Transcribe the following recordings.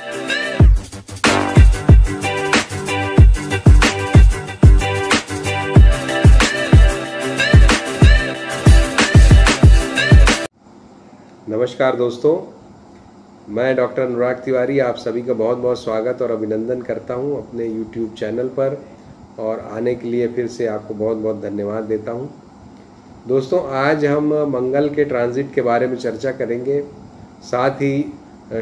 नमस्कार दोस्तों, मैं डॉक्टर अनुराग तिवारी आप सभी का बहुत बहुत स्वागत और अभिनंदन करता हूं अपने YouTube चैनल पर, और आने के लिए फिर से आपको बहुत बहुत धन्यवाद देता हूं। दोस्तों, आज हम मंगल के ट्रांजिट के बारे में चर्चा करेंगे। साथ ही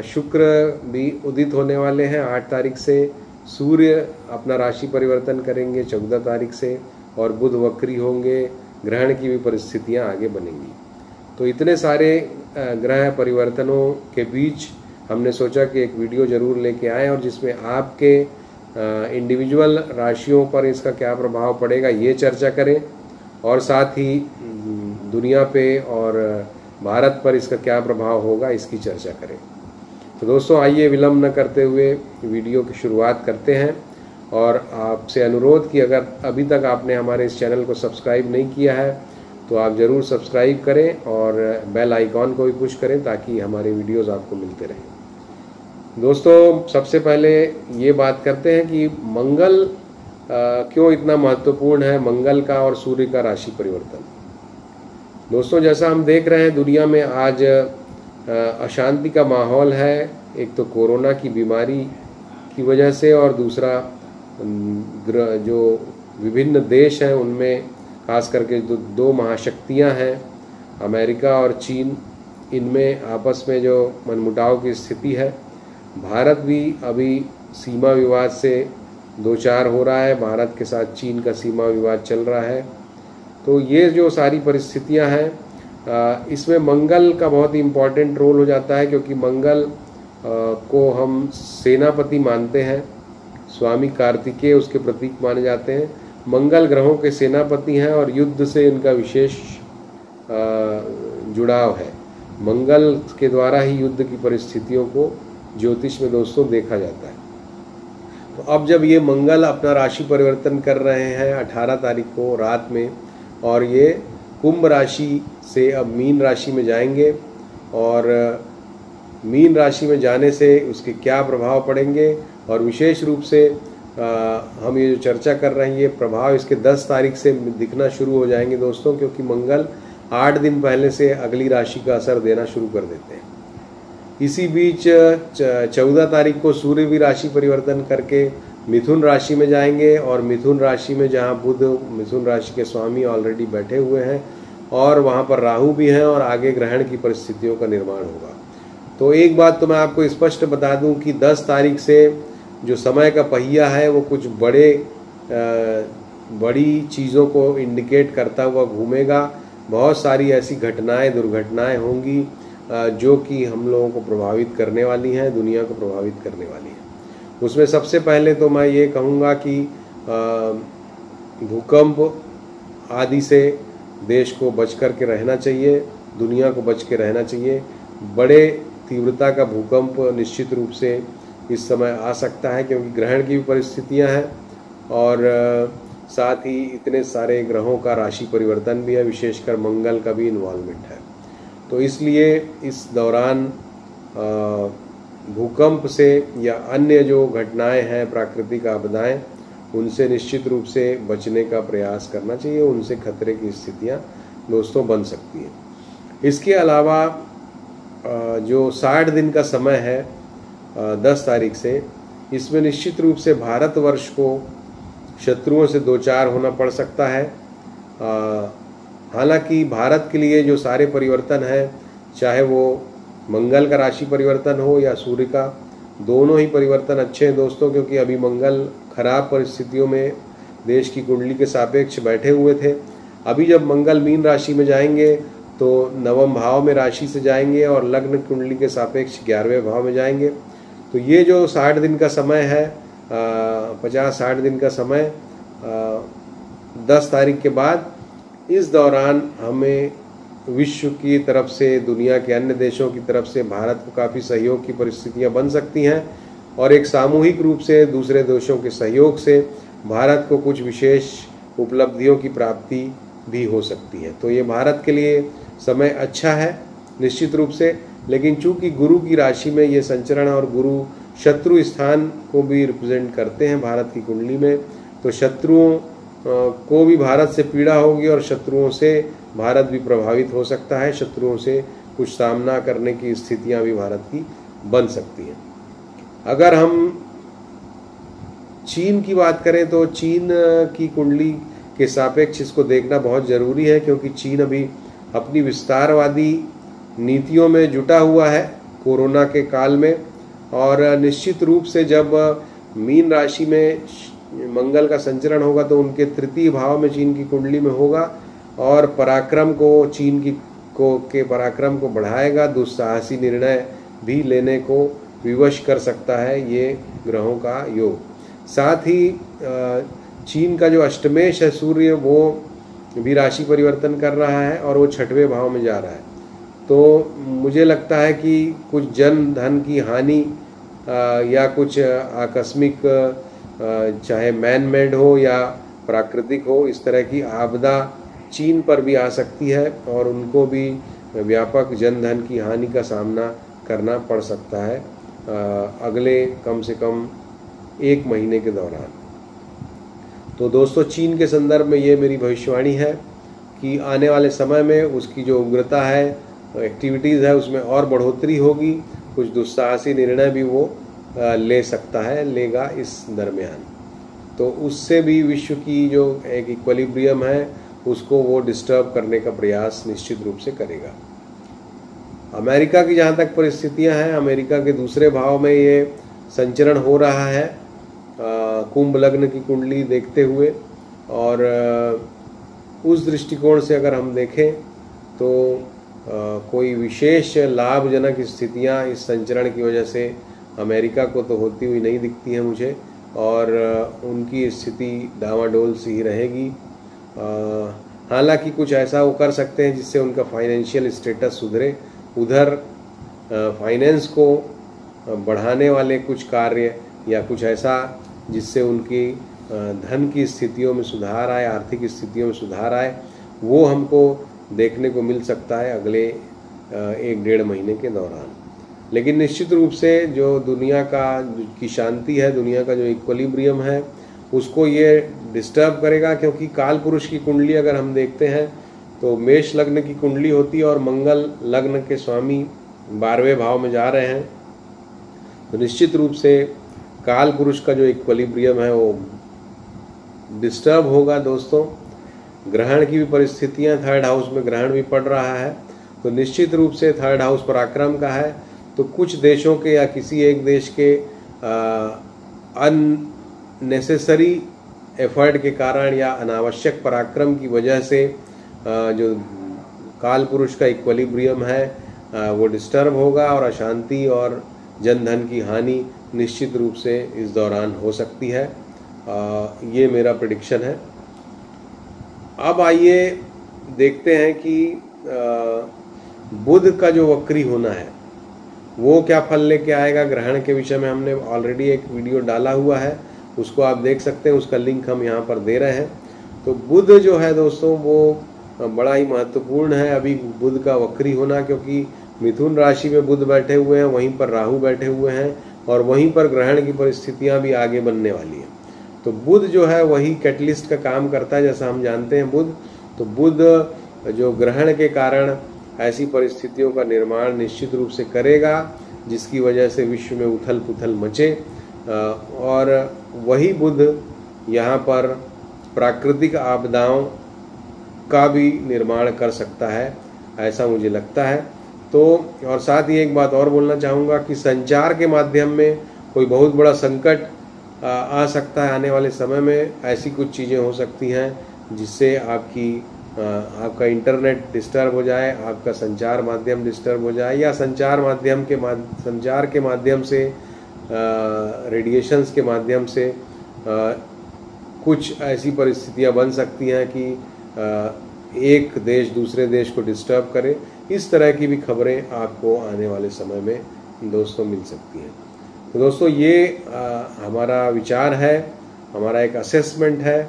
शुक्र भी उदित होने वाले हैं 8 तारीख से, सूर्य अपना राशि परिवर्तन करेंगे 14 तारीख से, और बुध वक्री होंगे, ग्रहण की भी परिस्थितियां आगे बनेंगी। तो इतने सारे ग्रह परिवर्तनों के बीच हमने सोचा कि एक वीडियो जरूर लेके आए, और जिसमें आपके इंडिविजुअल राशियों पर इसका क्या प्रभाव पड़ेगा ये चर्चा करें, और साथ ही दुनिया पे और भारत पर इसका क्या प्रभाव होगा इसकी चर्चा करें। तो दोस्तों, आइए विलंब न करते हुए वीडियो की शुरुआत करते हैं। और आपसे अनुरोध कि अगर अभी तक आपने हमारे इस चैनल को सब्सक्राइब नहीं किया है तो आप ज़रूर सब्सक्राइब करें और बेल आइकॉन को भी पुश करें ताकि हमारे वीडियोस आपको मिलते रहें। दोस्तों, सबसे पहले ये बात करते हैं कि मंगल क्यों इतना महत्वपूर्ण है, मंगल का और सूर्य का राशि परिवर्तन। दोस्तों, जैसा हम देख रहे हैं दुनिया में आज अशांति का माहौल है। एक तो कोरोना की बीमारी की वजह से, और दूसरा जो विभिन्न देश हैं उनमें खास करके दो महाशक्तियां हैं अमेरिका और चीन, इनमें आपस में जो मनमुटाव की स्थिति है। भारत भी अभी सीमा विवाद से दो चार हो रहा है, भारत के साथ चीन का सीमा विवाद चल रहा है। तो ये जो सारी परिस्थितियां हैं, इसमें मंगल का बहुत ही इम्पोर्टेंट रोल हो जाता है, क्योंकि मंगल को हम सेनापति मानते हैं, स्वामी कार्तिकेय उसके प्रतीक माने जाते हैं। मंगल ग्रहों के सेनापति हैं और युद्ध से इनका विशेष जुड़ाव है। मंगल के द्वारा ही युद्ध की परिस्थितियों को ज्योतिष में दोस्तों देखा जाता है। तो अब जब ये मंगल अपना राशि परिवर्तन कर रहे हैं 18 तारीख को रात में, और ये कुंभ राशि से अब मीन राशि में जाएंगे, और मीन राशि में जाने से उसके क्या प्रभाव पड़ेंगे, और विशेष रूप से हम ये जो चर्चा कर रहे हैं ये प्रभाव इसके 10 तारीख से दिखना शुरू हो जाएंगे दोस्तों, क्योंकि मंगल 8 दिन पहले से अगली राशि का असर देना शुरू कर देते हैं। इसी बीच 14 तारीख को सूर्य भी राशि परिवर्तन करके मिथुन राशि में जाएंगे, और मिथुन राशि में जहां बुध मिथुन राशि के स्वामी ऑलरेडी बैठे हुए हैं, और वहां पर राहु भी हैं, और आगे ग्रहण की परिस्थितियों का निर्माण होगा। तो एक बात तो मैं आपको स्पष्ट बता दूं कि 10 तारीख से जो समय का पहिया है वो कुछ बड़ी चीज़ों को इंडिकेट करता हुआ घूमेगा। बहुत सारी ऐसी घटनाएं दुर्घटनाएं होंगी जो कि हम लोगों को प्रभावित करने वाली हैं, दुनिया को प्रभावित करने वाली हैं। उसमें सबसे पहले तो मैं ये कहूँगा कि भूकंप आदि से देश को बच कर के रहना चाहिए, दुनिया को बच के रहना चाहिए। बड़े तीव्रता का भूकंप निश्चित रूप से इस समय आ सकता है, क्योंकि ग्रहण की भी परिस्थितियां हैं, और साथ ही इतने सारे ग्रहों का राशि परिवर्तन भी है, विशेषकर मंगल का भी इन्वॉल्वमेंट है। तो इसलिए इस दौरान भूकंप से या अन्य जो घटनाएं हैं, प्राकृतिक आपदाएं, उनसे निश्चित रूप से बचने का प्रयास करना चाहिए। उनसे खतरे की स्थितियां दोस्तों बन सकती हैं। इसके अलावा जो 60 दिन का समय है 10 तारीख से, इसमें निश्चित रूप से भारतवर्ष को शत्रुओं से दो चार होना पड़ सकता है। हालांकि भारत के लिए जो सारे परिवर्तन हैं, चाहे वो मंगल का राशि परिवर्तन हो या सूर्य का, दोनों ही परिवर्तन अच्छे हैं दोस्तों, क्योंकि अभी मंगल खराब परिस्थितियों में देश की कुंडली के सापेक्ष बैठे हुए थे। अभी जब मंगल मीन राशि में जाएंगे तो 9वें भाव में राशि से जाएंगे, और लग्न कुंडली के सापेक्ष 11वें भाव में जाएंगे। तो ये जो 60 दिन का समय है, 50-60 दिन का समय 10 तारीख के बाद, इस दौरान हमें विश्व की तरफ से, दुनिया के अन्य देशों की तरफ से भारत को काफ़ी सहयोग की परिस्थितियां बन सकती हैं, और एक सामूहिक रूप से दूसरे देशों के सहयोग से भारत को कुछ विशेष उपलब्धियों की प्राप्ति भी हो सकती है। तो ये भारत के लिए समय अच्छा है निश्चित रूप से, लेकिन चूंकि गुरु की राशि में ये संचरण और गुरु शत्रु स्थान को भी रिप्रेजेंट करते हैं भारत की कुंडली में। तो शत्रुओं को भी भारत से पीड़ा होगी और शत्रुओं से भारत भी प्रभावित हो सकता है। शत्रुओं से कुछ सामना करने की स्थितियां भी भारत की बन सकती हैं। अगर हम चीन की बात करें तो चीन की कुंडली के सापेक्ष इसको देखना बहुत ज़रूरी है, क्योंकि चीन अभी अपनी विस्तारवादी नीतियों में जुटा हुआ है कोरोना के काल में। और निश्चित रूप से जब मीन राशि में मंगल का संचरण होगा तो उनके तृतीय भाव में चीन की कुंडली में होगा और पराक्रम को चीन के पराक्रम को बढ़ाएगा। दुस्साहसी निर्णय भी लेने को विवश कर सकता है ये ग्रहों का योग। साथ ही चीन का जो अष्टमेश है सूर्य, वो भी राशि परिवर्तन कर रहा है और वो 6वें भाव में जा रहा है। तो मुझे लगता है कि कुछ जन धन की हानि या कुछ आकस्मिक, चाहे मैन मेड हो या प्राकृतिक हो, इस तरह की आपदा चीन पर भी आ सकती है और उनको भी व्यापक जन धन की हानि का सामना करना पड़ सकता है अगले कम से कम 1 महीने के दौरान। तो दोस्तों, चीन के संदर्भ में ये मेरी भविष्यवाणी है कि आने वाले समय में उसकी जो उग्रता है, एक्टिविटीज़ है, उसमें और बढ़ोतरी होगी। कुछ दुस्साहसी निर्णय भी वो ले सकता है, लेगा इस दरमियान। तो उससे भी विश्व की जो एक इक्विलिब्रियम है उसको वो डिस्टर्ब करने का प्रयास निश्चित रूप से करेगा। अमेरिका की जहाँ तक परिस्थितियाँ हैं, अमेरिका के दूसरे भाव में ये संचरण हो रहा है कुंभ लग्न की कुंडली देखते हुए। और उस दृष्टिकोण से अगर हम देखें तो कोई विशेष लाभजनक स्थितियां इस संचरण की वजह से अमेरिका को तो होती हुई नहीं दिखती है मुझे, और उनकी स्थिति डामाडोल सी ही रहेगी। हालांकि कुछ ऐसा वो कर सकते हैं जिससे उनका फाइनेंशियल स्टेटस सुधरे। उधर फाइनेंस को बढ़ाने वाले कुछ कार्य या कुछ ऐसा जिससे उनकी धन की स्थितियों में सुधार आए, आर्थिक स्थितियों में सुधार आए, वो हमको देखने को मिल सकता है अगले 1-1.5 महीने के दौरान। लेकिन निश्चित रूप से जो दुनिया की शांति है, दुनिया का जो इक्विलिब्रियम है, उसको ये डिस्टर्ब करेगा। क्योंकि काल पुरुष की कुंडली अगर हम देखते हैं तो मेष लग्न की कुंडली होती है और मंगल लग्न के स्वामी 12वें भाव में जा रहे हैं। तो निश्चित रूप से काल पुरुष का जो इक्विलिब्रियम है वो डिस्टर्ब होगा। दोस्तों, ग्रहण की भी परिस्थितियां, 3rd हाउस में ग्रहण भी पड़ रहा है, तो निश्चित रूप से 3rd हाउस पराक्रम का है। तो कुछ देशों के या किसी एक देश के अननेसेसरी एफर्ट के कारण या अनावश्यक पराक्रम की वजह से जो काल पुरुष का इक्विलिब्रियम है वो डिस्टर्ब होगा और अशांति और जन धन की हानि निश्चित रूप से इस दौरान हो सकती है। ये मेरा प्रेडिक्शन है। अब आइए देखते हैं कि बुध का जो वक्री होना है वो क्या फल लेके आएगा। ग्रहण के विषय में हमने ऑलरेडी एक वीडियो डाला हुआ है, उसको आप देख सकते हैं, उसका लिंक हम यहाँ पर दे रहे हैं। तो बुध जो है दोस्तों वो बड़ा ही महत्वपूर्ण है अभी बुध का वक्री होना, क्योंकि मिथुन राशि में बुध बैठे हुए हैं, वहीं पर राहु बैठे हुए हैं और वहीं पर ग्रहण की परिस्थितियां भी आगे बनने वाली हैं। तो बुध जो है वही कैटलिस्ट का काम करता है, जैसा हम जानते हैं बुध। तो बुध जो ग्रहण के कारण ऐसी परिस्थितियों का निर्माण निश्चित रूप से करेगा जिसकी वजह से विश्व में उथल पुथल मचे, और वही बुध यहाँ पर प्राकृतिक आपदाओं का भी निर्माण कर सकता है, ऐसा मुझे लगता है। तो और साथ ही एक बात और बोलना चाहूँगा कि संचार के माध्यम में कोई बहुत बड़ा संकट आ सकता है आने वाले समय में। ऐसी कुछ चीज़ें हो सकती हैं जिससे आपका इंटरनेट डिस्टर्ब हो जाए, आपका संचार माध्यम डिस्टर्ब हो जाए, या संचार के माध्यम से रेडिएशंस के माध्यम से कुछ ऐसी परिस्थितियां बन सकती हैं कि एक देश दूसरे देश को डिस्टर्ब करे। इस तरह की भी खबरें आपको आने वाले समय में दोस्तों मिल सकती हैं। तो दोस्तों, ये हमारा विचार है, हमारा एक असेसमेंट है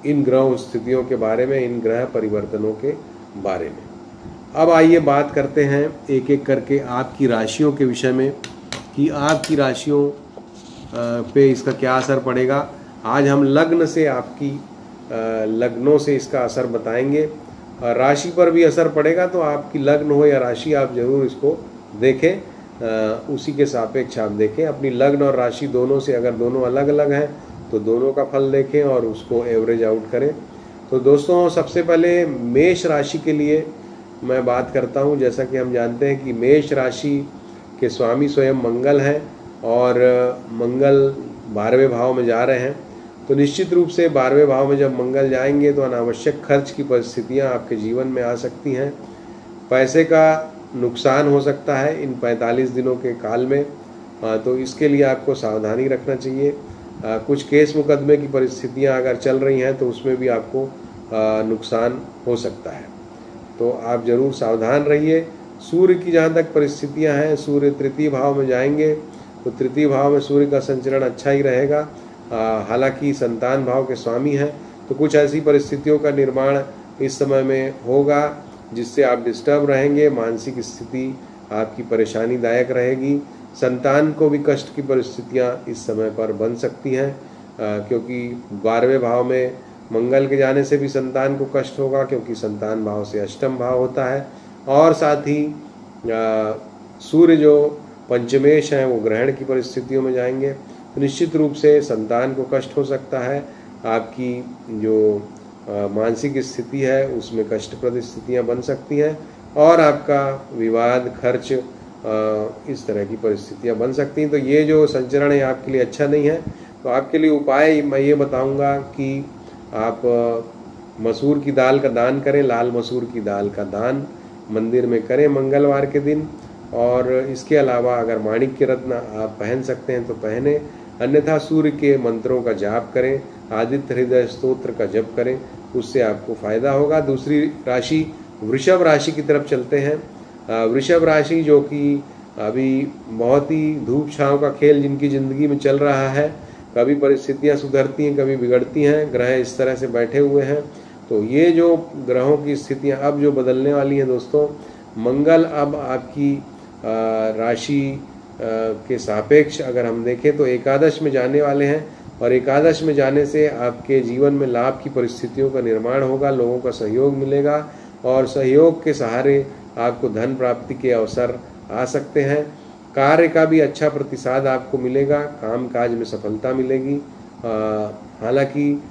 इन ग्रह स्थितियों के बारे में, इन ग्रह परिवर्तनों के बारे में। अब आइए बात करते हैं एक एक करके आपकी राशियों के विषय में कि आपकी राशियों पे इसका क्या असर पड़ेगा। आज हम लग्न से आपकी लग्नों से इसका असर बताएंगे। राशि पर भी असर पड़ेगा, तो आपकी लग्न हो या राशि आप जरूर इसको देखें, उसी के सापेक्ष आप देखें। अपनी लग्न और राशि दोनों से अगर दोनों अलग अलग हैं तो दोनों का फल देखें और उसको एवरेज आउट करें। तो दोस्तों, सबसे पहले मेष राशि के लिए मैं बात करता हूं। जैसा कि हम जानते हैं कि मेष राशि के स्वामी स्वयं मंगल हैं और मंगल 12वें भाव में जा रहे हैं। तो निश्चित रूप से 12वें भाव में जब मंगल जाएंगे तो अनावश्यक खर्च की परिस्थितियां आपके जीवन में आ सकती हैं। पैसे का नुकसान हो सकता है इन 45 दिनों के काल में, तो इसके लिए आपको सावधानी रखना चाहिए। कुछ केस मुकदमे की परिस्थितियां अगर चल रही हैं तो उसमें भी आपको नुकसान हो सकता है, तो आप जरूर सावधान रहिए। सूर्य की जहाँ तक परिस्थितियां हैं, सूर्य तृतीय भाव में जाएंगे, तो तृतीय भाव में सूर्य का संचरण अच्छा ही रहेगा। हालांकि संतान भाव के स्वामी हैं, तो कुछ ऐसी परिस्थितियों का निर्माण इस समय में होगा जिससे आप डिस्टर्ब रहेंगे। मानसिक स्थिति आपकी परेशानीदायक रहेगी। संतान को भी कष्ट की परिस्थितियां इस समय पर बन सकती हैं, क्योंकि 12वें भाव में मंगल के जाने से भी संतान को कष्ट होगा, क्योंकि संतान भाव से अष्टम भाव होता है। और साथ ही सूर्य जो पंचमेश हैं वो ग्रहण की परिस्थितियों में जाएंगे, तो निश्चित रूप से संतान को कष्ट हो सकता है। आपकी जो मानसिक स्थिति है उसमें कष्टप्रद स्थितियां बन सकती हैं और आपका विवाद, खर्च, इस तरह की परिस्थितियां बन सकती हैं। तो ये जो संचरण है आपके लिए अच्छा नहीं है। तो आपके लिए उपाय मैं ये बताऊंगा कि आप मसूर की दाल का दान करें। लाल मसूर की दाल का दान मंदिर में करें मंगलवार के दिन। और इसके अलावा अगर माणिक्य रत्न आप पहन सकते हैं तो पहने, अन्यथा सूर्य के मंत्रों का जाप करें, आदित्य हृदय स्तोत्र का जप करें, उससे आपको फायदा होगा। दूसरी राशि वृषभ राशि की तरफ चलते हैं। वृषभ राशि जो कि अभी बहुत ही धूप छांव का खेल जिनकी जिंदगी में चल रहा है, कभी परिस्थितियां सुधरती हैं, कभी बिगड़ती हैं, ग्रह इस तरह से बैठे हुए हैं। तो ये जो ग्रहों की स्थितियां अब जो बदलने वाली हैं दोस्तों, मंगल अब आपकी राशि के सापेक्ष अगर हम देखें तो एकादश में जाने वाले हैं, और एकादश में जाने से आपके जीवन में लाभ की परिस्थितियों का निर्माण होगा, लोगों का सहयोग मिलेगा और सहयोग के सहारे आपको धन प्राप्ति के अवसर आ सकते हैं। कार्य का भी अच्छा प्रतिसाद आपको मिलेगा, काम काज में सफलता मिलेगी। हालांकि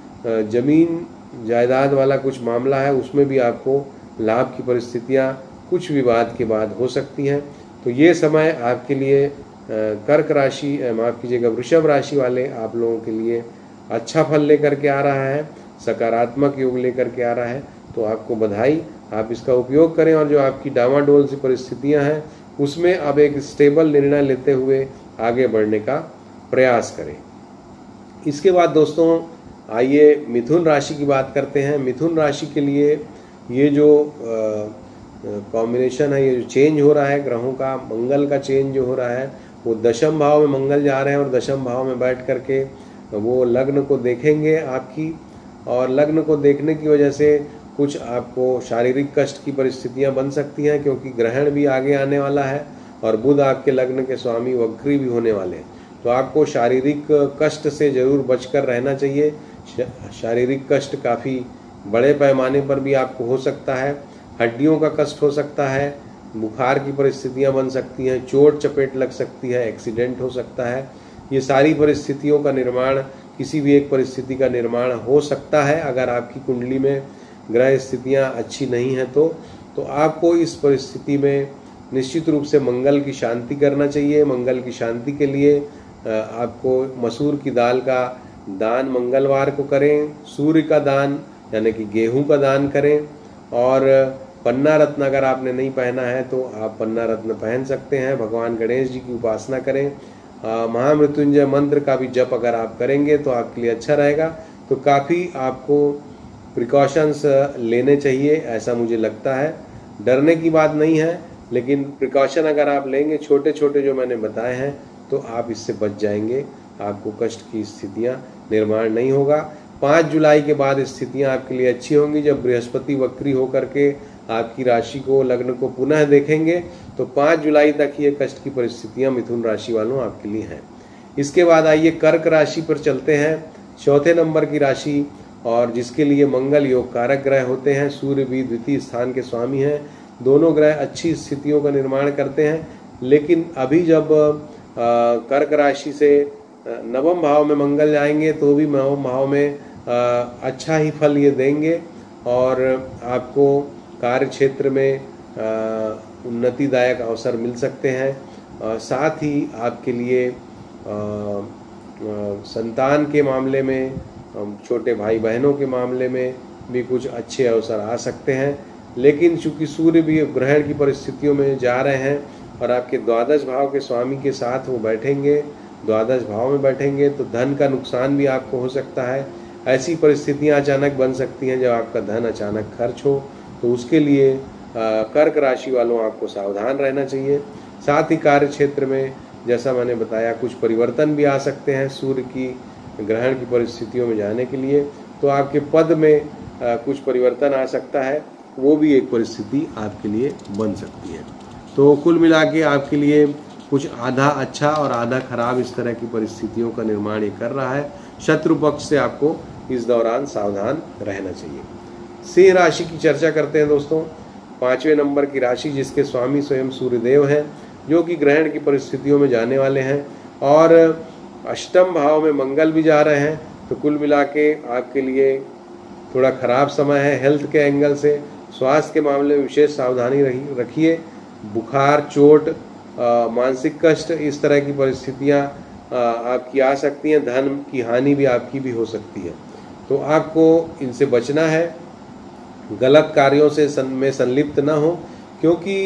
जमीन जायदाद वाला कुछ मामला है, उसमें भी आपको लाभ की परिस्थितियां कुछ विवाद के बाद हो सकती हैं। तो ये समय आपके लिए कर्क राशि, माफ कीजिएगा, वृषभ राशि वाले आप लोगों के लिए अच्छा फल लेकर के आ रहा है, सकारात्मक योग लेकर के आ रहा है। तो आपको बधाई, आप इसका उपयोग करें और जो आपकी डामाडोल सी परिस्थितियां हैं उसमें अब एक स्टेबल निर्णय लेते हुए आगे बढ़ने का प्रयास करें। इसके बाद दोस्तों आइए मिथुन राशि की बात करते हैं। मिथुन राशि के लिए ये जो कॉम्बिनेशन है, ये जो चेंज हो रहा है ग्रहों का, मंगल का चेंज जो हो रहा है, वो दशम भाव में मंगल जा रहे हैं और दशम भाव में बैठ करके वो लग्न को देखेंगे आपकी, और लग्न को देखने की वजह से कुछ आपको शारीरिक कष्ट की परिस्थितियां बन सकती हैं, क्योंकि ग्रहण भी आगे आने वाला है और बुध आपके लग्न के स्वामी वक्री भी होने वाले हैं। तो आपको शारीरिक कष्ट से जरूर बचकर रहना चाहिए। शारीरिक कष्ट काफ़ी बड़े पैमाने पर भी आपको हो सकता है, हड्डियों का कष्ट हो सकता है, बुखार की परिस्थितियां बन सकती हैं, चोट चपेट लग सकती है, एक्सीडेंट हो सकता है। ये सारी परिस्थितियों का निर्माण, किसी भी एक परिस्थिति का निर्माण हो सकता है अगर आपकी कुंडली में ग्रह स्थितियां अच्छी नहीं हैं। तो आपको इस परिस्थिति में निश्चित रूप से मंगल की शांति करना चाहिए। मंगल की शांति के लिए आपको मसूर की दाल का दान मंगलवार को करें, सूर्य का दान यानी कि गेहूं का दान करें, और पन्ना रत्न अगर आपने नहीं पहना है तो आप पन्ना रत्न पहन सकते हैं। भगवान गणेश जी की उपासना करें। महामृत्युंजय मंत्र का भी जप अगर आप करेंगे तो आपके लिए अच्छा रहेगा। तो काफ़ी आपको प्रिकॉशंस लेने चाहिए, ऐसा मुझे लगता है। डरने की बात नहीं है, लेकिन प्रिकॉशन अगर आप लेंगे छोटे छोटे जो मैंने बताए हैं तो आप इससे बच जाएंगे, आपको कष्ट की स्थितियां निर्माण नहीं होगा। 5 जुलाई के बाद स्थितियां आपके लिए अच्छी होंगी, जब बृहस्पति वक्री होकर के आपकी राशि को, लग्न को पुनः देखेंगे तो 5 जुलाई तक ये कष्ट की परिस्थितियां मिथुन राशि वालों आपके लिए हैं। इसके बाद आइए कर्क राशि पर चलते हैं, चौथे नंबर की राशि, और जिसके लिए मंगल योग कारक ग्रह होते हैं। सूर्य भी द्वितीय स्थान के स्वामी हैं। दोनों ग्रह अच्छी स्थितियों का निर्माण करते हैं, लेकिन अभी जब कर्क राशि से नवम भाव में मंगल जाएंगे तो भी नवम भाव में अच्छा ही फल ये देंगे और आपको कार्य क्षेत्र में उन्नतिदायक अवसर मिल सकते हैं। साथ ही आपके लिए संतान के मामले में, छोटे भाई बहनों के मामले में भी कुछ अच्छे अवसर आ सकते हैं। लेकिन चूंकि सूर्य भी ग्रहण की परिस्थितियों में जा रहे हैं और आपके द्वादश भाव के स्वामी के साथ वो बैठेंगे, द्वादश भाव में बैठेंगे, तो धन का नुकसान भी आपको हो सकता है। ऐसी परिस्थितियां अचानक बन सकती हैं जब आपका धन अचानक खर्च हो, तो उसके लिए कर्क राशि वालों आपको सावधान रहना चाहिए। साथ ही कार्य क्षेत्र में जैसा मैंने बताया कुछ परिवर्तन भी आ सकते हैं सूर्य की ग्रहण की परिस्थितियों में जाने के लिए, तो आपके पद में कुछ परिवर्तन आ सकता है, वो भी एक परिस्थिति आपके लिए बन सकती है। तो कुल मिला के आपके लिए कुछ आधा अच्छा और आधा खराब इस तरह की परिस्थितियों का निर्माण ये कर रहा है। शत्रु पक्ष से आपको इस दौरान सावधान रहना चाहिए। सिंह राशि की चर्चा करते हैं दोस्तों, 5वें नंबर की राशि, जिसके स्वामी स्वयं सूर्यदेव हैं, जो कि ग्रहण की परिस्थितियों में जाने वाले हैं और अष्टम भाव में मंगल भी जा रहे हैं। तो कुल मिला के आपके लिए थोड़ा खराब समय है हेल्थ के एंगल से। स्वास्थ्य के मामले में विशेष सावधानी रखिए। बुखार, चोट, मानसिक कष्ट, इस तरह की परिस्थितियां आपकी आ सकती हैं। धन की हानि भी आपकी भी हो सकती है, तो आपको इनसे बचना है। गलत कार्यों से में संलिप्त ना हो, क्योंकि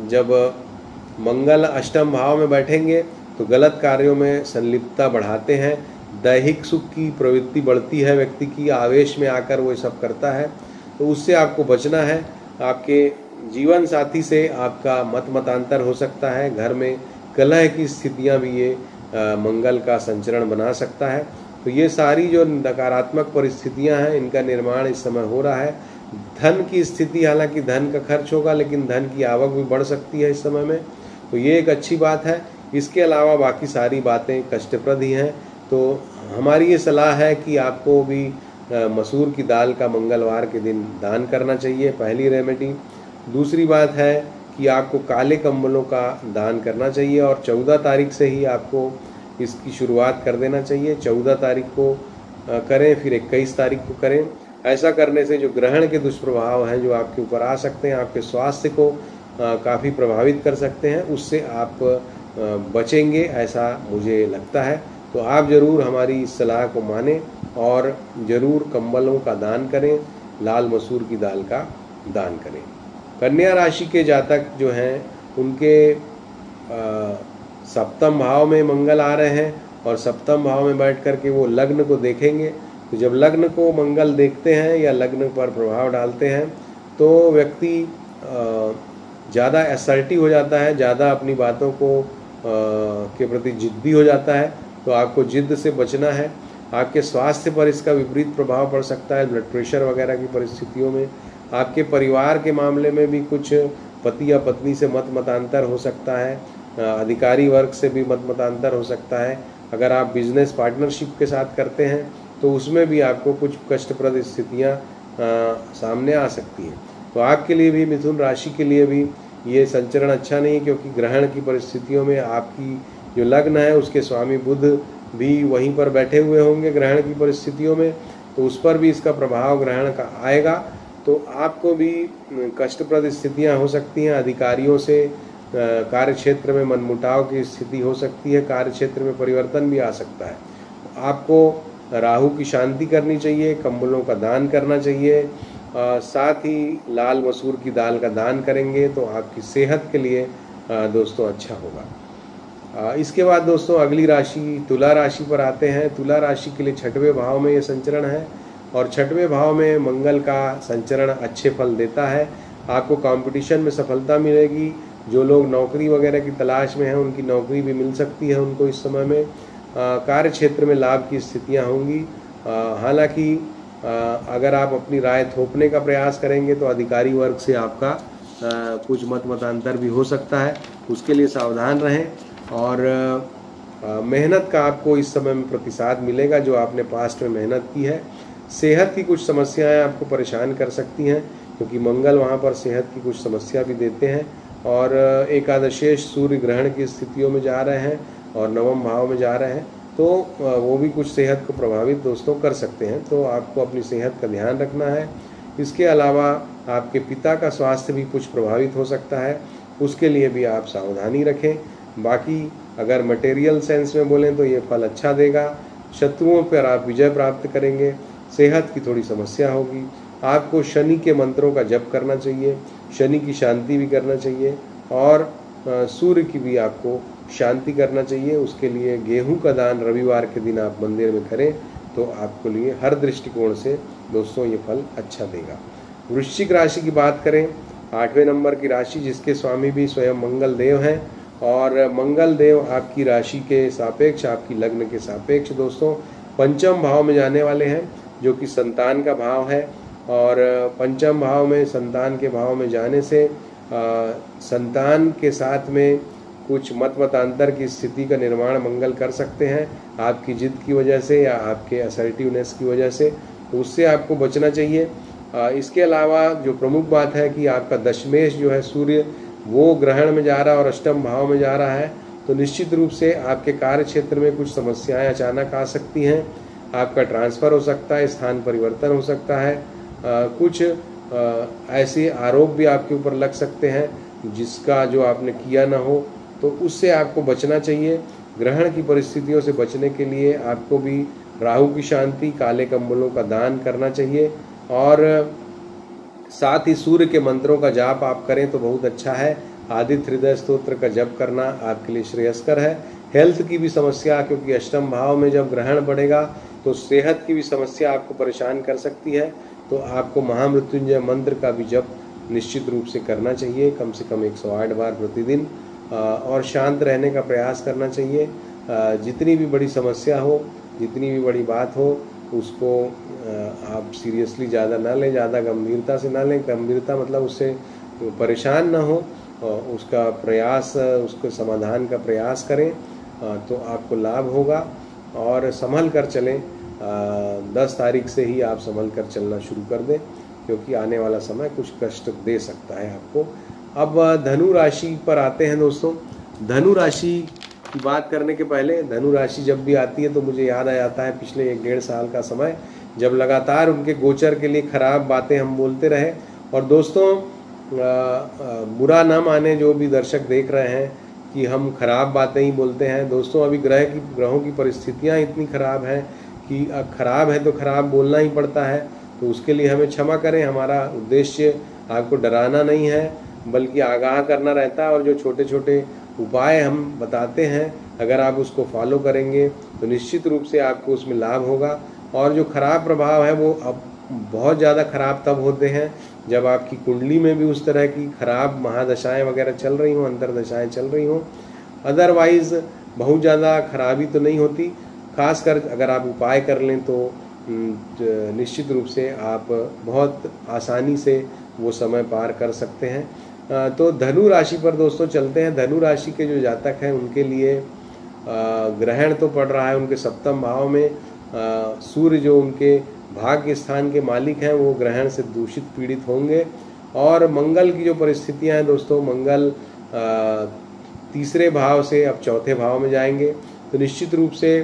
जब मंगल अष्टम भाव में बैठेंगे तो गलत कार्यों में संलिप्तता बढ़ाते हैं। दैहिक सुख की प्रवृत्ति बढ़ती है, व्यक्ति की आवेश में आकर वो सब करता है, तो उससे आपको बचना है। आपके जीवन साथी से आपका मतांतर हो सकता है। घर में कलह की स्थितियां भी ये मंगल का संचरण बना सकता है। तो ये सारी जो नकारात्मक परिस्थितियां हैं, इनका निर्माण इस समय हो रहा है। धन की स्थिति, हालांकि धन का खर्च होगा, लेकिन धन की आवक भी बढ़ सकती है इस समय में, तो ये एक अच्छी बात है। इसके अलावा बाकी सारी बातें कष्टप्रद ही हैं। तो हमारी ये सलाह है कि आपको भी मसूर की दाल का मंगलवार के दिन दान करना चाहिए, पहली रेमेडी। दूसरी बात है कि आपको काले कंबलों का दान करना चाहिए और 14 तारीख से ही आपको इसकी शुरुआत कर देना चाहिए। 14 तारीख को करें, फिर 21 तारीख को करें। ऐसा करने से जो ग्रहण के दुष्प्रभाव हैं जो आपके ऊपर आ सकते हैं, आपके स्वास्थ्य को काफ़ी प्रभावित कर सकते हैं, उससे आप बचेंगे, ऐसा मुझे लगता है। तो आप ज़रूर हमारी इस सलाह को मानें और ज़रूर कंबलों का दान करें, लाल मसूर की दाल का दान करें। कन्या राशि के जातक जो हैं उनके सप्तम भाव में मंगल आ रहे हैं और सप्तम भाव में बैठ कर के वो लग्न को देखेंगे। तो जब लग्न को मंगल देखते हैं या लग्न पर प्रभाव डालते हैं तो व्यक्ति ज़्यादा असर्टिव हो जाता है, ज़्यादा अपनी बातों को के प्रति जिद्दी हो जाता है। तो आपको जिद से बचना है। आपके स्वास्थ्य पर इसका विपरीत प्रभाव पड़ सकता है, ब्लड प्रेशर वगैरह की परिस्थितियों में। आपके परिवार के मामले में भी कुछ पति या पत्नी से मतांतर हो सकता है, अधिकारी वर्ग से भी मतांतर हो सकता है। अगर आप बिजनेस पार्टनरशिप के साथ करते हैं तो उसमें भी आपको कुछ कष्टप्रद स्थितियाँ सामने आ सकती हैं। तो आपके लिए भी, मिथुन राशि के लिए भी ये संचरण अच्छा नहीं, क्योंकि ग्रहण की परिस्थितियों में आपकी जो लग्न है उसके स्वामी बुध भी वहीं पर बैठे हुए होंगे ग्रहण की परिस्थितियों में, तो उस पर भी इसका प्रभाव ग्रहण का आएगा। तो आपको भी कष्टप्रद स्थितियां हो सकती हैं। अधिकारियों से कार्य क्षेत्र में मनमुटाव की स्थिति हो सकती है, कार्य क्षेत्र में परिवर्तन भी आ सकता है। आपको राहु की शांति करनी चाहिए, कंबलों का दान करना चाहिए, साथ ही लाल मसूर की दाल का दान करेंगे तो आपकी सेहत के लिए दोस्तों अच्छा होगा। इसके बाद दोस्तों अगली राशि तुला राशि पर आते हैं। तुला राशि के लिए 6वें भाव में ये संचरण है और 6वें भाव में मंगल का संचरण अच्छे फल देता है। आपको कंपटीशन में सफलता मिलेगी। जो लोग नौकरी वगैरह की तलाश में हैं उनकी नौकरी भी मिल सकती है उनको इस समय में। कार्य क्षेत्र में लाभ की स्थितियां होंगी। हालांकि अगर आप अपनी राय थोपने का प्रयास करेंगे तो अधिकारी वर्ग से आपका कुछ मतांतर भी हो सकता है, उसके लिए सावधान रहें। और मेहनत का आपको इस समय में प्रतिसाद मिलेगा जो आपने पास्ट में मेहनत की है। सेहत की कुछ समस्याएं आपको परेशान कर सकती हैं, क्योंकि मंगल वहां पर सेहत की कुछ समस्या भी देते हैं। और एकादशेष सूर्य ग्रहण की स्थितियों में जा रहे हैं और नवम भाव में जा रहे हैं, तो वो भी कुछ सेहत को प्रभावित दोस्तों कर सकते हैं, तो आपको अपनी सेहत का ध्यान रखना है। इसके अलावा आपके पिता का स्वास्थ्य भी कुछ प्रभावित हो सकता है, उसके लिए भी आप सावधानी रखें। बाकी अगर मटेरियल सेंस में बोलें तो ये फल अच्छा देगा, शत्रुओं पर आप विजय प्राप्त करेंगे। सेहत की थोड़ी समस्या होगी, आपको शनि के मंत्रों का जप करना चाहिए, शनि की शांति भी करना चाहिए और सूर्य की भी आपको शांति करना चाहिए। उसके लिए गेहूं का दान रविवार के दिन आप मंदिर में करें तो आपके लिए हर दृष्टिकोण से दोस्तों ये फल अच्छा देगा। वृश्चिक राशि की बात करें, 8वें नंबर की राशि, जिसके स्वामी भी स्वयं मंगल देव हैं, और मंगल देव आपकी राशि के सापेक्ष, आपकी लग्न के सापेक्ष दोस्तों पंचम भाव में जाने वाले हैं, जो कि संतान का भाव है। और पंचम भाव में, संतान के भाव में जाने से संतान के साथ में कुछ मतांतर की स्थिति का निर्माण मंगल कर सकते हैं, आपकी जिद की वजह से या आपके असर्टिवनेस की वजह से, तो उससे आपको बचना चाहिए। इसके अलावा जो प्रमुख बात है कि आपका दशमेश जो है सूर्य, वो ग्रहण में जा रहा है और अष्टम भाव में जा रहा है, तो निश्चित रूप से आपके कार्य क्षेत्र में कुछ समस्याएं अचानक आ सकती हैं। आपका ट्रांसफ़र हो सकता है, स्थान परिवर्तन हो सकता है, कुछ ऐसे आरोप भी आपके ऊपर लग सकते हैं जिसका जो आपने किया ना हो, तो उससे आपको बचना चाहिए। ग्रहण की परिस्थितियों से बचने के लिए आपको भी राहु की शांति, काले कंबलों का दान करना चाहिए और साथ ही सूर्य के मंत्रों का जाप आप करें तो बहुत अच्छा है। आदित्य हृदय स्तोत्र का जप करना आपके लिए श्रेयस्कर है। हेल्थ की भी समस्या, क्योंकि अष्टम भाव में जब ग्रहण बढ़ेगा तो सेहत की भी समस्या आपको परेशान कर सकती है, तो आपको महामृत्युंजय मंत्र का भी जप निश्चित रूप से करना चाहिए, कम से कम 108 बार प्रतिदिन, और शांत रहने का प्रयास करना चाहिए। जितनी भी बड़ी समस्या हो, जितनी भी बड़ी बात हो, उसको आप सीरियसली ज़्यादा ना लें, ज़्यादा गंभीरता से ना लें। गंभीरता मतलब उससे परेशान ना हो, उसका प्रयास, उसके समाधान का प्रयास करें तो आपको लाभ होगा। और संभल कर चलें, 10 तारीख से ही आप संभल कर चलना शुरू कर दें, क्योंकि आने वाला समय कुछ कष्ट दे सकता है आपको। अब धनु राशि पर आते हैं दोस्तों। धनु राशि की बात करने के पहले, धनु राशि जब भी आती है तो मुझे याद आ जाता है पिछले 1-1.5 साल का समय, जब लगातार उनके गोचर के लिए खराब बातें हम बोलते रहे। और दोस्तों बुरा ना माने जो भी दर्शक देख रहे हैं कि हम खराब बातें ही बोलते हैं। दोस्तों अभी ग्रहों की परिस्थितियां इतनी खराब हैं कि खराब है तो खराब बोलना ही पड़ता है, तो उसके लिए हमें क्षमा करें। हमारा उद्देश्य आपको डराना नहीं है, बल्कि आगाह करना रहता है। और जो छोटे छोटे उपाय हम बताते हैं, अगर आप उसको फॉलो करेंगे तो निश्चित रूप से आपको उसमें लाभ होगा। और जो खराब प्रभाव है वो अब बहुत ज़्यादा खराब तब होते हैं जब आपकी कुंडली में भी उस तरह की खराब महादशाएं वगैरह चल रही हों, अंतर्दशाएं चल रही हों। अदरवाइज़ बहुत ज़्यादा खराबी तो नहीं होती। खासकर अगर आप उपाय कर लें तो निश्चित रूप से आप बहुत आसानी से वो समय पार कर सकते हैं। तो धनु राशि पर दोस्तों चलते हैं। धनु राशि के जो जातक हैं उनके लिए ग्रहण तो पड़ रहा है उनके सप्तम भाव में। सूर्य जो उनके भाग्य स्थान के मालिक हैं वो ग्रहण से दूषित पीड़ित होंगे। और मंगल की जो परिस्थितियां हैं दोस्तों, मंगल तीसरे भाव से अब चौथे भाव में जाएंगे, तो निश्चित रूप से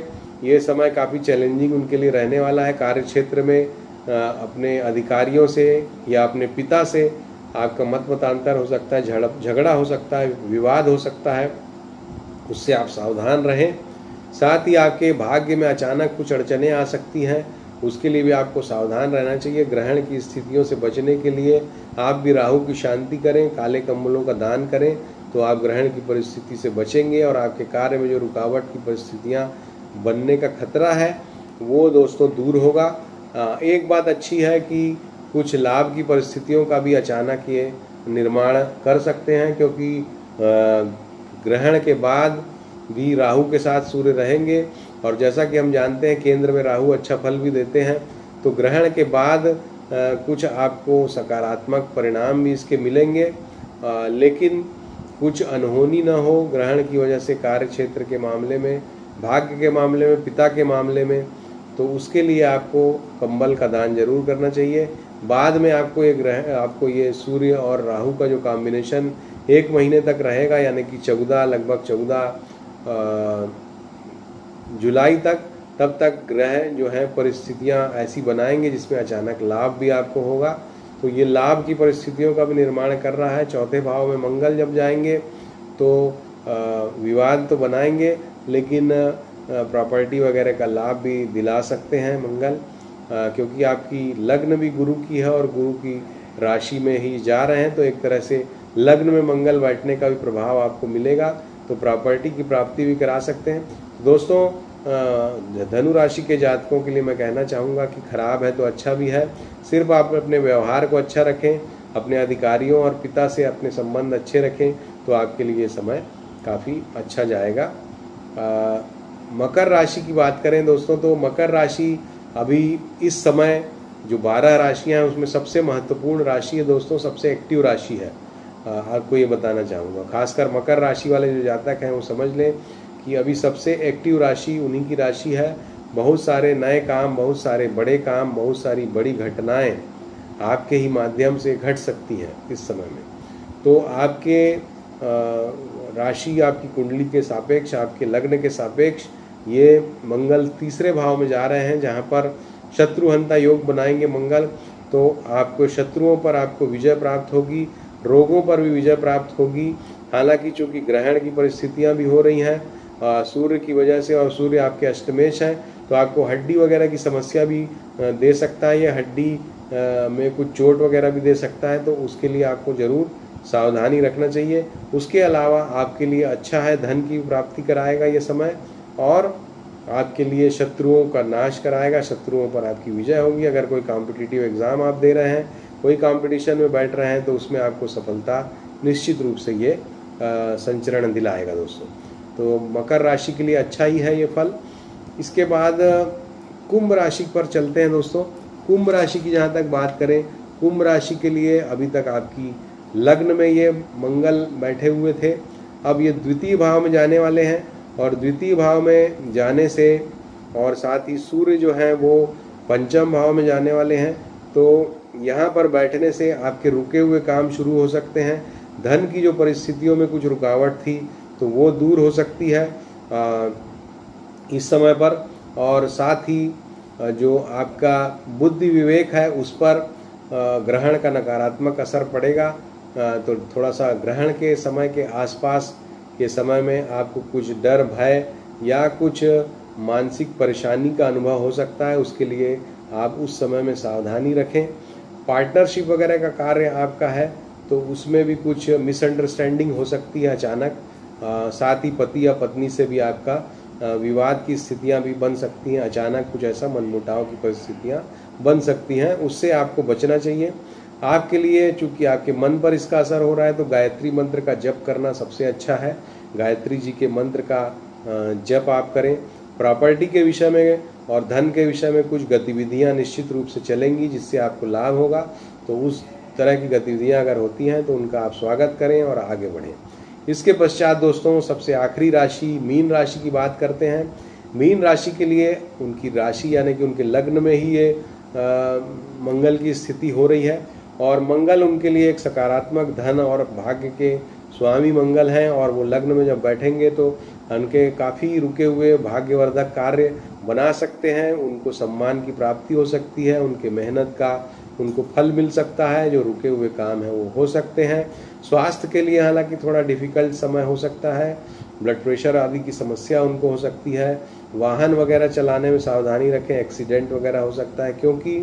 ये समय काफ़ी चैलेंजिंग उनके लिए रहने वाला है। कार्य क्षेत्र में अपने अधिकारियों से या अपने पिता से आपका मतांतर हो सकता है, झगड़ा हो सकता है, विवाद हो सकता है, उससे आप सावधान रहें। साथ ही आपके भाग्य में अचानक कुछ अड़चनें आ सकती हैं, उसके लिए भी आपको सावधान रहना चाहिए। ग्रहण की स्थितियों से बचने के लिए आप भी राहु की शांति करें, काले कंबलों का दान करें, तो आप ग्रहण की परिस्थिति से बचेंगे और आपके कार्य में जो रुकावट की परिस्थितियां बनने का खतरा है वो दोस्तों दूर होगा। एक बात अच्छी है कि कुछ लाभ की परिस्थितियों का भी अचानक ये निर्माण कर सकते हैं, क्योंकि ग्रहण के बाद भी राहु के साथ सूर्य रहेंगे और जैसा कि हम जानते हैं केंद्र में राहु अच्छा फल भी देते हैं, तो ग्रहण के बाद कुछ आपको सकारात्मक परिणाम भी इसके मिलेंगे, लेकिन कुछ अनहोनी ना हो ग्रहण की वजह से कार्य क्षेत्र के मामले में, भाग्य के मामले में, पिता के मामले में, तो उसके लिए आपको कंबल का दान जरूर करना चाहिए। बाद में आपको ये सूर्य और राहु का जो कॉम्बिनेशन 1 महीने तक रहेगा, यानी कि लगभग 14 जुलाई तक, तब तक ग्रह जो है परिस्थितियां ऐसी बनाएंगे जिसमें अचानक लाभ भी आपको होगा। तो ये लाभ की परिस्थितियों का भी निर्माण कर रहा है। चौथे भाव में मंगल जब जाएंगे तो विवाद तो बनाएंगे, लेकिन प्रॉपर्टी वगैरह का लाभ भी दिला सकते हैं मंगल, क्योंकि आपकी लग्न भी गुरु की है और गुरु की राशि में ही जा रहे हैं, तो एक तरह से लग्न में मंगल बैठने का भी प्रभाव आपको मिलेगा, तो प्रॉपर्टी की प्राप्ति भी करा सकते हैं। दोस्तों, धनु राशि के जातकों के लिए मैं कहना चाहूँगा कि खराब है तो अच्छा भी है। सिर्फ आप अपने व्यवहार को अच्छा रखें, अपने अधिकारियों और पिता से अपने संबंध अच्छे रखें, तो आपके लिए समय काफ़ी अच्छा जाएगा। मकर राशि की बात करें दोस्तों, तो मकर राशि अभी इस समय जो 12 राशियां हैं उसमें सबसे महत्वपूर्ण राशि है दोस्तों, सबसे एक्टिव राशि है। आपको ये बताना चाहूँगा, खासकर मकर राशि वाले जो जातक हैं वो समझ लें कि अभी सबसे एक्टिव राशि उन्हीं की राशि है। बहुत सारे नए काम, बहुत सारे बड़े काम, बहुत सारी बड़ी घटनाएं आपके ही माध्यम से घट सकती हैं इस समय में। तो आपके राशि, आपकी कुंडली के सापेक्ष, आपके लग्न के सापेक्ष ये मंगल 3रे भाव में जा रहे हैं, जहाँ पर शत्रुहंता योग बनाएंगे मंगल, तो आपको शत्रुओं पर आपको विजय प्राप्त होगी, रोगों पर भी विजय प्राप्त होगी। हालांकि चूंकि ग्रहण की परिस्थितियां भी हो रही हैं सूर्य की वजह से, और सूर्य आपके अष्टमेश है, तो आपको हड्डी वगैरह की समस्या भी दे सकता है, या हड्डी में कुछ चोट वगैरह भी दे सकता है, तो उसके लिए आपको ज़रूर सावधानी रखना चाहिए। उसके अलावा आपके लिए अच्छा है, धन की प्राप्ति कराएगा ये समय, और आपके लिए शत्रुओं का नाश कराएगा, शत्रुओं पर आपकी विजय होगी। अगर कोई कॉम्पिटिटिव एग्ज़ाम आप दे रहे हैं, कोई कंपटीशन में बैठ रहे हैं, तो उसमें आपको सफलता निश्चित रूप से ये संचरण दिलाएगा दोस्तों। तो मकर राशि के लिए अच्छा ही है ये फल। इसके बाद कुंभ राशि पर चलते हैं दोस्तों। कुंभ राशि की जहाँ तक बात करें, कुंभ राशि के लिए अभी तक आपकी लग्न में ये मंगल बैठे हुए थे, अब ये द्वितीय भाव में जाने वाले हैं, और द्वितीय भाव में जाने से और साथ ही सूर्य जो है वो 5म भाव में जाने वाले हैं, तो यहाँ पर बैठने से आपके रुके हुए काम शुरू हो सकते हैं। धन की जो परिस्थितियों में कुछ रुकावट थी तो वो दूर हो सकती है इस समय पर, और साथ ही जो आपका बुद्धि विवेक है उस पर ग्रहण का नकारात्मक असर पड़ेगा। तो थोड़ा सा ग्रहण के समय के आसपास के समय में आपको कुछ डर, भय या कुछ मानसिक परेशानी का अनुभव हो सकता है, उसके लिए आप उस समय में सावधानी रखें। पार्टनरशिप वगैरह का कार्य आपका है तो उसमें भी कुछ मिसअंडरस्टैंडिंग हो सकती है अचानक, साथ ही पति या पत्नी से भी आपका विवाद की स्थितियां भी बन सकती हैं, अचानक कुछ ऐसा मनमुटाव की परिस्थितियां बन सकती हैं, उससे आपको बचना चाहिए। आपके लिए चूंकि आपके मन पर इसका असर हो रहा है तो गायत्री मंत्र का जप करना सबसे अच्छा है। गायत्री जी के मंत्र का जप आप करें। प्रॉपर्टी के विषय में और धन के विषय में कुछ गतिविधियां निश्चित रूप से चलेंगी जिससे आपको लाभ होगा, तो उस तरह की गतिविधियां अगर होती हैं तो उनका आप स्वागत करें और आगे बढ़ें। इसके पश्चात दोस्तों सबसे आखिरी राशि मीन राशि की बात करते हैं। मीन राशि के लिए उनकी राशि यानी कि उनके लग्न में ही ये मंगल की स्थिति हो रही है, और मंगल उनके लिए एक सकारात्मक धन और भाग्य के स्वामी मंगल हैं, और वो लग्न में जब बैठेंगे तो उनके काफ़ी रुके हुए भाग्यवर्धक कार्य बना सकते हैं, उनको सम्मान की प्राप्ति हो सकती है, उनके मेहनत का उनको फल मिल सकता है, जो रुके हुए काम है वो हो सकते हैं। स्वास्थ्य के लिए हालांकि थोड़ा डिफिकल्ट समय हो सकता है, ब्लड प्रेशर आदि की समस्या उनको हो सकती है। वाहन वगैरह चलाने में सावधानी रखें, एक्सीडेंट वगैरह हो सकता है, क्योंकि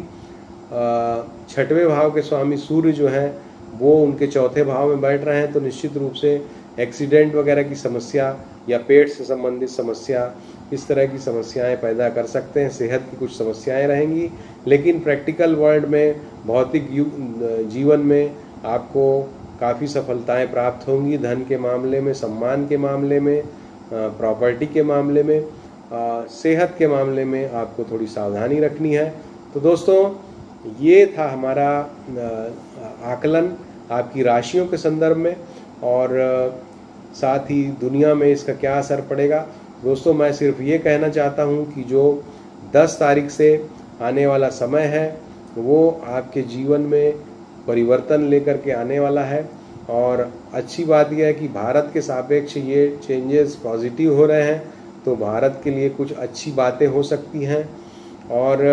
6वें भाव के स्वामी सूर्य जो हैं वो उनके 4थे भाव में बैठ रहे हैं, तो निश्चित रूप से एक्सीडेंट वगैरह की समस्या या पेट से संबंधित समस्या, इस तरह की समस्याएं पैदा कर सकते हैं। सेहत की कुछ समस्याएं रहेंगी, लेकिन प्रैक्टिकल वर्ल्ड में, भौतिक जीवन में आपको काफ़ी सफलताएं प्राप्त होंगी। धन के मामले में, सम्मान के मामले में, प्रॉपर्टी के मामले में, सेहत के मामले में आपको थोड़ी सावधानी रखनी है, तो दोस्तों, ये था हमारा आकलन आपकी राशियों के संदर्भ में, और साथ ही दुनिया में इसका क्या असर पड़ेगा। दोस्तों, मैं सिर्फ ये कहना चाहता हूँ कि जो 10 तारीख से आने वाला समय है वो आपके जीवन में परिवर्तन लेकर के आने वाला है। और अच्छी बात यह है कि भारत के सापेक्ष ये चेंजेस पॉजिटिव हो रहे हैं, तो भारत के लिए कुछ अच्छी बातें हो सकती हैं, और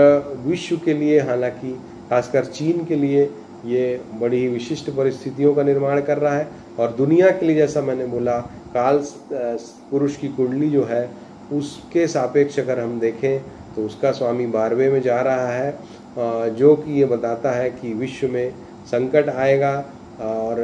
विश्व के लिए, हालांकि खासकर चीन के लिए, ये बड़ी ही विशिष्ट परिस्थितियों का निर्माण कर रहा है। और दुनिया के लिए, जैसा मैंने बोला, काल पुरुष की कुंडली जो है उसके सापेक्ष अगर हम देखें तो उसका स्वामी 12वें में जा रहा है, जो कि ये बताता है कि विश्व में संकट आएगा और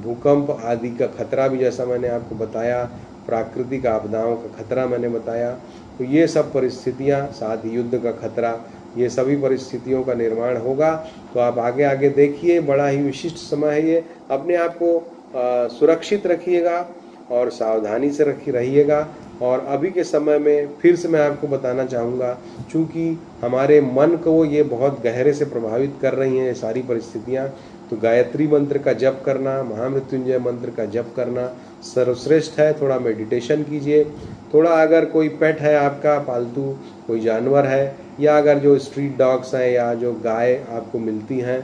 भूकंप आदि का खतरा भी, जैसा मैंने आपको बताया, प्राकृतिक आपदाओं का खतरा मैंने बताया। तो ये सब परिस्थितियां, साथ ही युद्ध का खतरा, ये सभी परिस्थितियों का निर्माण होगा। तो आप आगे आगे देखिए, बड़ा ही विशिष्ट समय है ये। अपने आप को सुरक्षित रखिएगा और सावधानी से रहिएगा। और अभी के समय में फिर से मैं आपको बताना चाहूँगा, चूँकि हमारे मन को ये बहुत गहरे से प्रभावित कर रही हैं ये सारी परिस्थितियाँ, तो गायत्री मंत्र का जप करना, महामृत्युंजय मंत्र का जप करना सर्वश्रेष्ठ है। थोड़ा मेडिटेशन कीजिए। थोड़ा अगर कोई पेट है आपका, पालतू कोई जानवर है, या अगर जो स्ट्रीट डॉग्स हैं या जो गाय आपको मिलती हैं,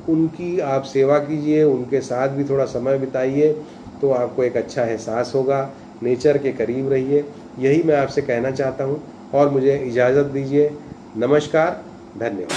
उनकी आप सेवा कीजिए, उनके साथ भी थोड़ा समय बिताइए, तो आपको एक अच्छा एहसास होगा। नेचर के करीब रहिए, यही मैं आपसे कहना चाहता हूँ। और मुझे इजाज़त दीजिए। नमस्कार, धन्यवाद।